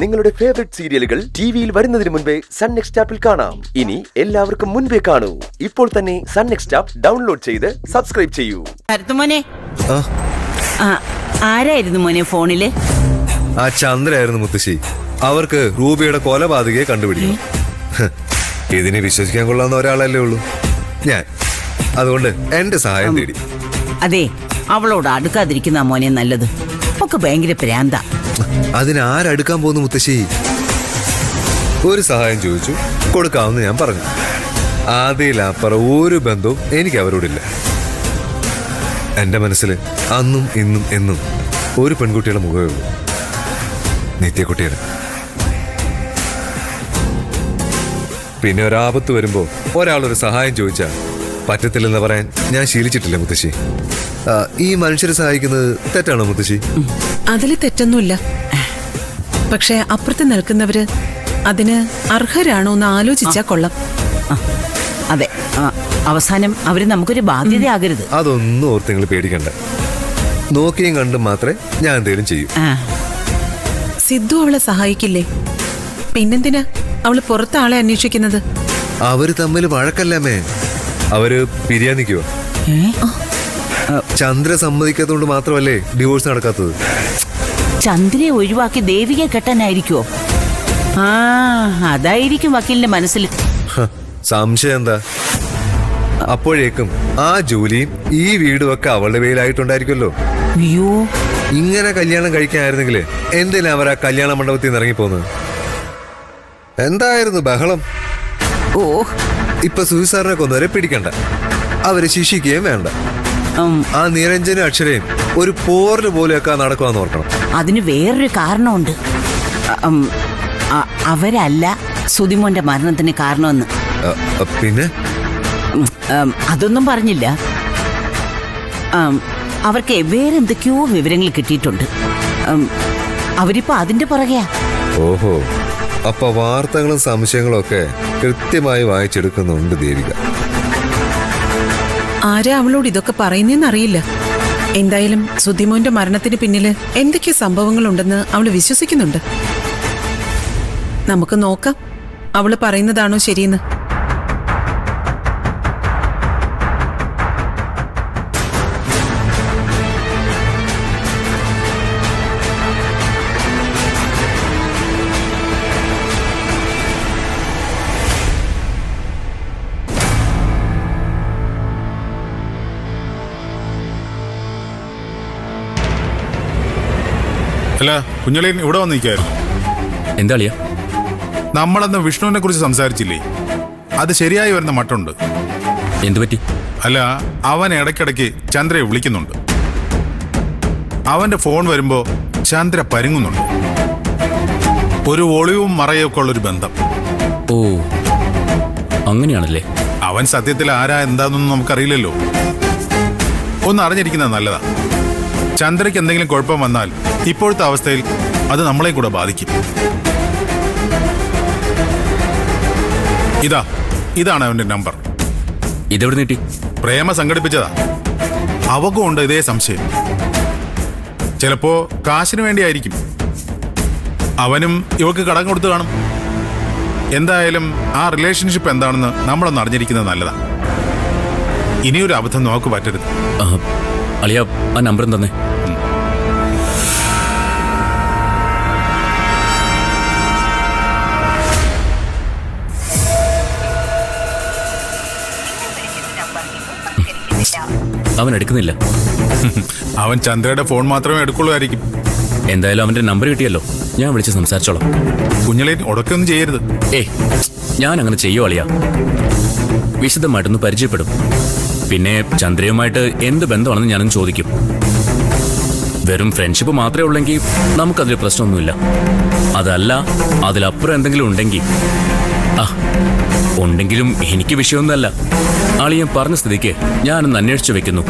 നിങ്ങളുടെ ഫേവറേറ്റ് സീരിയലുകൾ ടിവിയിൽ വരുന്നതിന് മുൻപേ സൺ നെക്സ്റ്റ് ആപ്പിൽ കാണാം. ഇനി എല്ലാവർക്കും മുൻപേ കാണൂ. ഇപ്പോൾ തന്നെ സൺ നെക്സ്റ്റ് ആപ്പ് ഡൗൺലോഡ് ചെയ്ത് സബ്സ്ക്രൈബ് ചെയ്യൂ. മോനെ ആരായിരുന്നു മോനെ ഫോണില്? ആ ചന്ദ്രയായിരുന്നു മുത്തശ്ശി. അവർക്ക് റൂബിയുടെ കൊലപാതകയെ കണ്ടുപിടിക്കണം. ഇതിനെ വിശ്വസിക്കാൻ കൊള്ളാവുന്ന ഒരാളല്ലേ ഉള്ളൂ ഞാൻ. അതുകൊണ്ട് എന്റെ സഹായം തേടി. അതെ, അവളോട് അടുക്കാതിരിക്കുന്ന മോനെ നല്ലത്. ഒക്കെ ഭയങ്കര പ്രാന്ത. അതിനാരടുക്കാൻ പോകുന്നു മുത്തശ്ശി? ഒരു സഹായം ചോദിച്ചു, കൊടുക്കാമെന്ന് ഞാൻ പറഞ്ഞു. അതിലപ്പുറം ഒരു ബന്ധവും എനിക്ക് അവരോടില്ല. എന്റെ മനസ്സിൽ അന്നും ഇന്നും എന്നും ഒരു പെൺകുട്ടിയുടെ മുഖമേ ഉള്ളൂ, നിത്യക്കുട്ടിയുടെ. പിന്നെ ഒരാപത്ത് വരുമ്പോ ഒരാളൊരു സഹായം ചോദിച്ചാൽ പറ്റത്തില്ലെന്ന് പറയാൻ ഞാൻ ശീലിച്ചിട്ടില്ല മുത്തശ്ശി. ഈ മനുഷ്യരെ സഹായിക്കുന്നത് തെറ്റാണോ മുത്തശ്ശി? അതില് തെറ്റൊന്നുമില്ല. പക്ഷെ അപ്പുറത്ത് നിൽക്കുന്നവര് അതിന് അർഹരാണോ എന്ന് ആലോചിച്ചാ കൊള്ളാം. അതെ, അവസാനം അവര് നമുക്കൊരു ബാധ്യതയാകരുത്. അതൊന്നും ഓർത്ത് നിങ്ങൾ പേടിക്കണ്ട. നോക്കിയും കണ്ടും മാത്രമേ ഞാൻ എന്തേലും ചെയ്യൂ. സിദ്ധു അവളെ സഹായിക്കില്ലേ? പിന്നെന്തിനാ അവള് പുറത്ത് ആളെ അന്വേഷിക്കുന്നത്? അവര് തമ്മിൽ വഴക്കല്ലമ്മേ, അവര് പിരിയാൻ നിൽക്കുവോ? ചന്ദ്ര സമ്മതിക്കാത്തതുകൊണ്ട് മാത്രമല്ലേ ഡിവോഴ്സ് നടക്കാത്തത്? ചന്ദ്രയെ ഒഴിവാക്കി ദേവിയെ കെട്ടാനായിരിക്കുവോ? അതായിരിക്കും വക്കീലിന്റെ മനസ്സിൽ. സംശയം എന്താ? അപ്പോഴേക്കും ആ ജോലിയും ഈ വീടും ഒക്കെ അവളുടെ പേരിലായിട്ടുണ്ടായിരിക്കുമല്ലോ. അയ്യോ, ഇങ്ങനെ കല്യാണം കഴിക്കാനായിരുന്നെങ്കിൽ എന്തിനാ അവർ ആ കല്യാണ മണ്ഡപത്തിൽ നിന്ന് ഇറങ്ങിപ്പോന്നത്? എന്തായിരുന്നു ബഹളം? ഓ, ഇപ്പൊ സൂയിസാറിനെ കൊന്നവരെ പിടിക്കണ്ട, അവരെ ശിക്ഷിക്കുകയും വേണ്ട. ആ നിരഞ്ജനും അക്ഷരയും ഒരു പോറിന് പോലെയൊക്കെ നടക്കുവാന്ന് ഓർക്കണം. അതിന് വേറൊരു കാരണമുണ്ട്. അവരല്ല സുതിമോന്റെ മരണത്തിന് കാരണമെന്ന്. പിന്നെ അതൊന്നും പറഞ്ഞില്ല. അവർക്ക് വേറെ എന്തൊക്കെയോ വിവരങ്ങൾ കിട്ടിയിട്ടുണ്ട്. അവരിപ്പോ അതിന്റെ പുറകെയാ. ഓഹോ, അപ്പൊ വാർത്തകളും സംശയങ്ങളും ഒക്കെ കൃത്യമായി വായിച്ചെടുക്കുന്നുണ്ട് ദേവിക. ആരാ അവളോട് ഇതൊക്കെ പറയുന്നേന്നറിയില്ല. എന്തായാലും സുധിമോന്റെ മരണത്തിന് പിന്നില് എന്തൊക്കെ സംഭവങ്ങളുണ്ടെന്ന് അവള് വിശ്വസിക്കുന്നുണ്ട്. നമുക്ക് നോക്കാം അവള് പറയുന്നതാണോ ശരിയെന്ന്. അല്ല, കുഞ്ഞളീൻ ഇവിടെ വന്നിരിക്കായിരുന്നു. എന്താ അളിയ? നമ്മളന്ന് വിഷ്ണുവിനെ കുറിച്ച് സംസാരിച്ചില്ലേ? അത് ശരിയായി വരുന്ന മട്ടുണ്ട്. എന്തു പറ്റി? അല്ല, അവൻ ഇടയ്ക്കിടയ്ക്ക് ചന്ദ്രയെ വിളിക്കുന്നുണ്ട്. അവന്റെ ഫോൺ വരുമ്പോ ചന്ദ്ര പരുങ്ങുന്നുണ്ട്. ഒരു ഒളിവും മറയൊക്കെ ഉള്ളൊരു ബന്ധം. ഓ, അങ്ങനെയാണല്ലേ? അവൻ സത്യത്തിൽ ആരാ എന്താന്നൊന്നും നമുക്കറിയില്ലല്ലോ. ഒന്ന് അറിഞ്ഞിരിക്കുന്നത് നല്ലതാ. ചന്ദ്രയ്ക്ക് എന്തെങ്കിലും കുഴപ്പം വന്നാൽ ഇപ്പോഴത്തെ അവസ്ഥയിൽ അത് നമ്മളെ കൂടെ ബാധിക്കും. ഇതാണ് അവന്റെ നമ്പർ. ഇതെവിടെ നീട്ടി? പ്രേമ സംഘടിപ്പിച്ചതാ. അവക്കും ഉണ്ട് ഇതേ സംശയം. ചിലപ്പോ കാശിന് വേണ്ടിയായിരിക്കും. അവനും ഇവക്ക് കടം കൊടുത്തു കാണും. എന്തായാലും ആ റിലേഷൻഷിപ്പ് എന്താണെന്ന് നമ്മളൊന്ന് അറിഞ്ഞിരിക്കുന്നത് നല്ലതാ. ഇനിയൊരു അബദ്ധം നമുക്ക് പറ്റരുത്. അളിയ, ആ നമ്പറും തന്നെ. അവൻ എടുക്കുന്നില്ല. അവൻ ചന്ദ്രയുടെ ഫോൺ മാത്രമേ എടുക്കുള്ളൂ. എന്തായാലും അവന്റെ നമ്പർ കിട്ടിയല്ലോ, ഞാൻ വിളിച്ച് സംസാരിച്ചോളാം. കുഞ്ഞളെ ഉടക്കൊന്നും ചെയ്യരുത്. ഞാൻ അങ്ങനെ ചെയ്യോ അളിയ? വിശദമായിട്ടൊന്ന് പരിചയപ്പെടും. പിന്നെ ചന്ദ്രയുമായിട്ട് എന്ത് ബന്ധമാണെന്ന് ഞാനും ചോദിക്കും. വെറും ഫ്രണ്ട്ഷിപ്പ് മാത്രമേ ഉള്ളെങ്കിൽ നമുക്കതിൽ പ്രശ്നമൊന്നുമില്ല. അതല്ല, അതിലപ്പുറം എന്തെങ്കിലും ഉണ്ടെങ്കിൽ ഉണ്ടെങ്കിലും എനിക്ക് വിഷയമൊന്നുമല്ല. അളിയൻ പറഞ്ഞ സ്ഥിതിക്ക് ഞാനൊന്ന് അന്വേഷിച്ചു വെക്കുന്നു.